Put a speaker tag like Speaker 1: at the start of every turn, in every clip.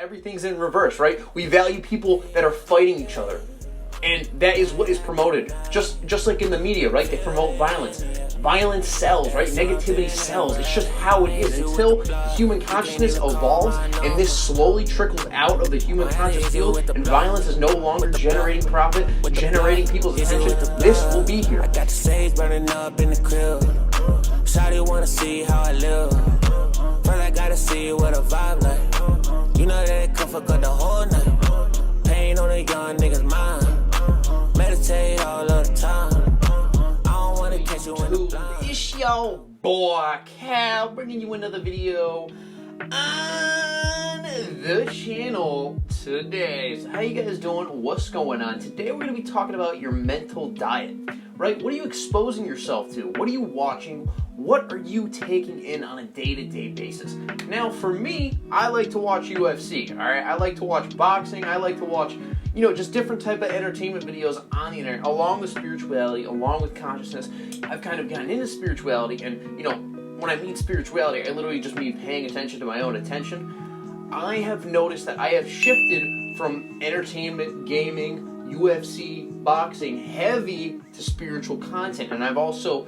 Speaker 1: everything's in reverse, right? We value people that are fighting each other. And that is what is promoted. Just like in the media, right? They promote violence. Violence sells, right? Negativity sells. It's just how it is. Until human consciousness evolves and this slowly trickles out of the human conscious field and violence is no longer generating profit, generating people's attention, this will be here.
Speaker 2: I got the sage burning up in the crib. Shawty wanna see how I live. First I gotta see what a vibe like. You know that it come for good the whole night. Pain on a young nigga's mind. Meditate all of the time. I don't wanna catch you in the blind.
Speaker 1: It's your boy Cal bringing you another video on the channel today. So how you guys doing? What's going on? Today we're going to be talking about your mental diet, right? What are you exposing yourself to? What are you watching? What are you taking in on a day-to-day basis? Now, for me, I like to watch UFC, all right? I like to watch boxing. I like to watch, just different type of entertainment videos on the internet, along with spirituality, along with consciousness. I've kind of gotten into spirituality, and, when I mean spirituality, I literally just mean paying attention to my own attention. I have noticed that I have shifted from entertainment, gaming, UFC, boxing, heavy to spiritual content, and I've also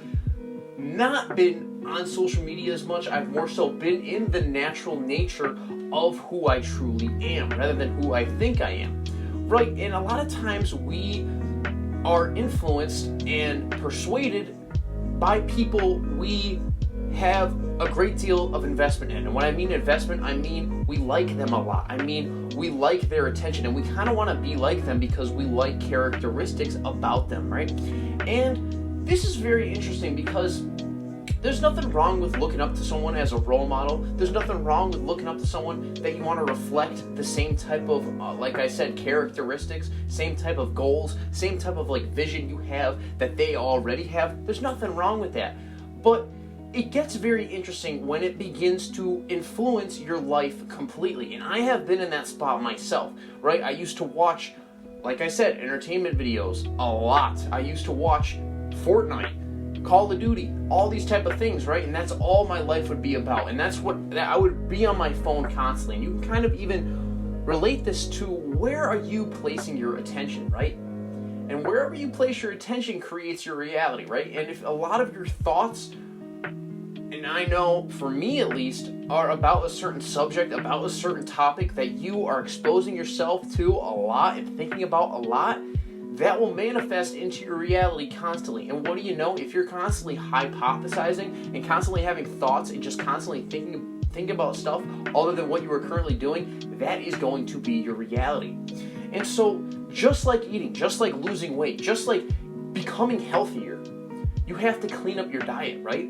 Speaker 1: not been on social media as much. I've more so been in the natural nature of who I truly am, rather than who I think I am, right? And a lot of times we are influenced and persuaded by people we have a great deal of investment in. And when I mean investment, I mean we like them a lot. I mean we like their attention, and we kind of want to be like them because we like characteristics about them, right? And this is very interesting because there's nothing wrong with looking up to someone as a role model. There's nothing wrong with looking up to someone that you want to reflect the same type of, like I said, characteristics, same type of goals, same type of vision you have that they already have. There's nothing wrong with that. But it gets very interesting when it begins to influence your life completely. And I have been in that spot myself, right? I used to watch, like I said, entertainment videos a lot. I used to watch Fortnite, Call of Duty, all these type of things, right? And that's all my life would be about. And that's what I would be on my phone constantly. And you can kind of even relate this to where are you placing your attention, right? And wherever you place your attention creates your reality, right? And if a lot of your thoughts, and I know for me at least, are about a certain subject, about a certain topic that you are exposing yourself to a lot and thinking about a lot, that will manifest into your reality constantly. And what do you know? If you're constantly hypothesizing and constantly having thoughts and just constantly thinking about stuff other than what you are currently doing, that is going to be your reality. And so just like eating, just like losing weight, just like becoming healthier, you have to clean up your diet, right?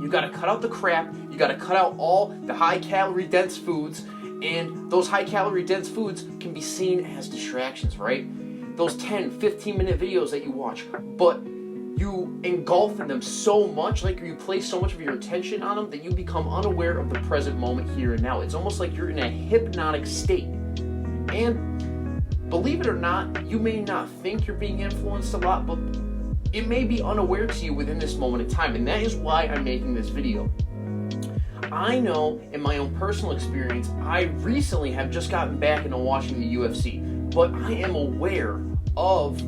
Speaker 1: You got to cut out the crap. You got to cut out all the high-calorie dense foods, and those high-calorie dense foods can be seen as distractions, right? Those 10, 15-minute videos that you watch, but you engulf in them so much, like you place so much of your attention on them that you become unaware of the present moment here and now. It's almost like you're in a hypnotic state. And believe it or not, you may not think you're being influenced a lot, but it may be unaware to you within this moment in time, and that is why I'm making this video. I know in my own personal experience, I recently have just gotten back into watching the UFC, but I am aware of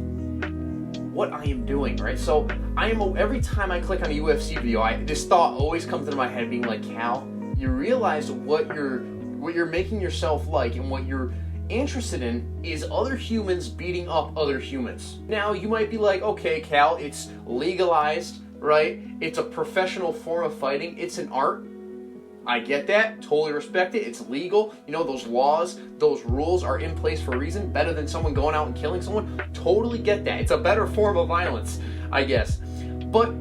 Speaker 1: what I am doing, right? So every time I click on a UFC video, this thought always comes into my head being like, Cal, you realize what you're making yourself like and what you're interested in is other humans beating up other humans. Now, you might be like, okay, Cal, it's legalized, right? It's a professional form of fighting. It's an art. I get that. Totally respect it. It's legal. Those laws, those rules are in place for a reason. Better than someone going out and killing someone. Totally get that. It's a better form of violence, I guess. But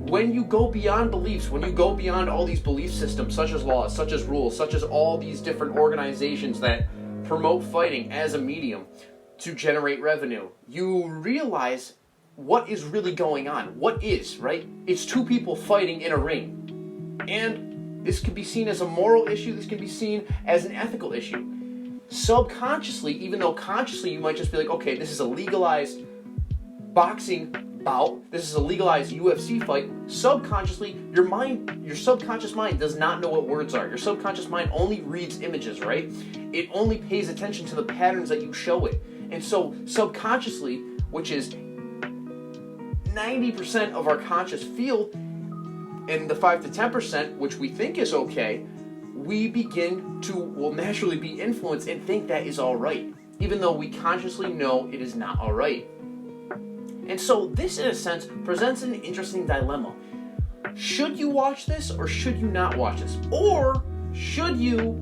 Speaker 1: when you go beyond beliefs, when you go beyond all these belief systems, such as laws, such as rules, such as all these different organizations that promote fighting as a medium to generate revenue, you realize what is really going on. What is, right? It's two people fighting in a ring. And this can be seen as a moral issue. This can be seen as an ethical issue. Subconsciously, even though consciously you might just be like, okay, this is a legalized boxing bout, this is a legalized UFC fight, subconsciously, your subconscious mind does not know what words are. Your subconscious mind only reads images, right? It only pays attention to the patterns that you show it. And so subconsciously, which is 90% of our conscious field, and the 5 to 10%, which we think is okay, we will naturally be influenced and think that is all right, even though we consciously know it is not all right. And so this, in a sense, presents an interesting dilemma. Should you watch this or should you not watch this? Or should you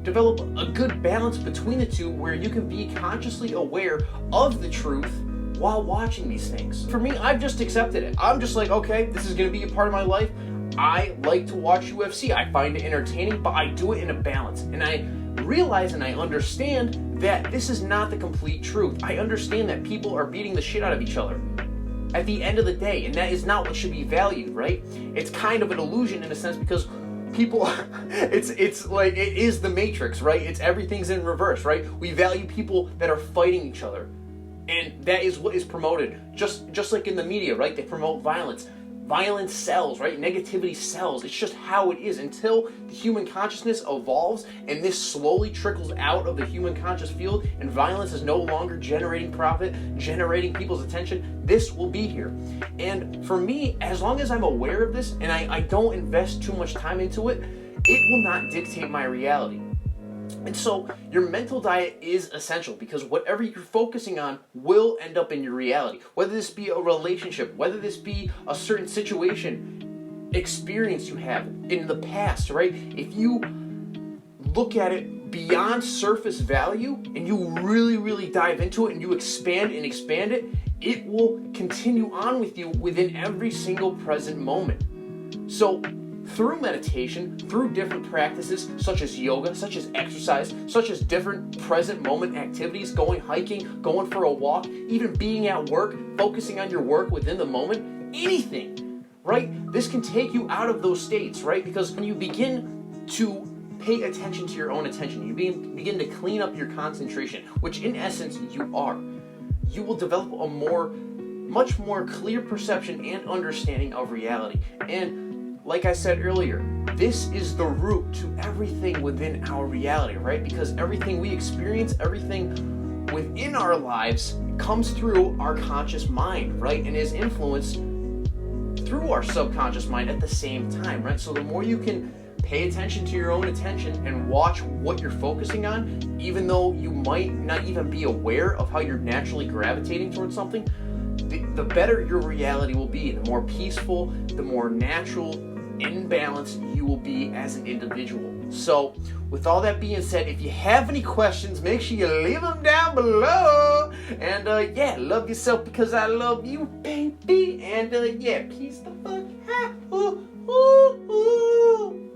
Speaker 1: develop a good balance between the two where you can be consciously aware of the truth while watching these things? For me, I've just accepted it. I'm just like, okay, this is going to be a part of my life. I like to watch UFC. I find it entertaining, but I do it in a balance. And I realize and I understand that this is not the complete truth. I understand that people are beating the shit out of each other at the end of the day, and that is not what should be valued, right? It's kind of an illusion in a sense because people, it's like, it is the Matrix, right? It's everything's in reverse, right? We value people that are fighting each other. And that is what is promoted. Just like in the media, right? They promote violence. Violence sells, right? Negativity sells. It's just how it is. Until the human consciousness evolves and this slowly trickles out of the human conscious field and violence is no longer generating profit, generating people's attention, this will be here. And for me, as long as I'm aware of this and I don't invest too much time into it, it will not dictate my reality. And so your mental diet is essential because whatever you're focusing on will end up in your reality. Whether this be a relationship, whether this be a certain situation, experience you have in the past, right? If you look at it beyond surface value and you really, really dive into it and you expand it, it will continue on with you within every single present moment. So through meditation, through different practices such as yoga, such as exercise, such as different present moment activities, going hiking, going for a walk, even being at work, focusing on your work within the moment, anything, right? This can take you out of those states, right? Because when you begin to pay attention to your own attention, you begin to clean up your concentration, which in essence you are. You will develop a much more clear perception and understanding of reality. And like I said earlier, this is the root to everything within our reality, right? Because everything we experience, everything within our lives comes through our conscious mind, right? And is influenced through our subconscious mind at the same time, right? So the more you can pay attention to your own attention and watch what you're focusing on, even though you might not even be aware of how you're naturally gravitating towards something, the better your reality will be. The more peaceful, the more natural, in balance you will be as an individual. So with all that being said, if you have any questions, make sure you leave them down below. And love yourself because I love you, baby. And peace the fuck out. Ooh, ooh, ooh.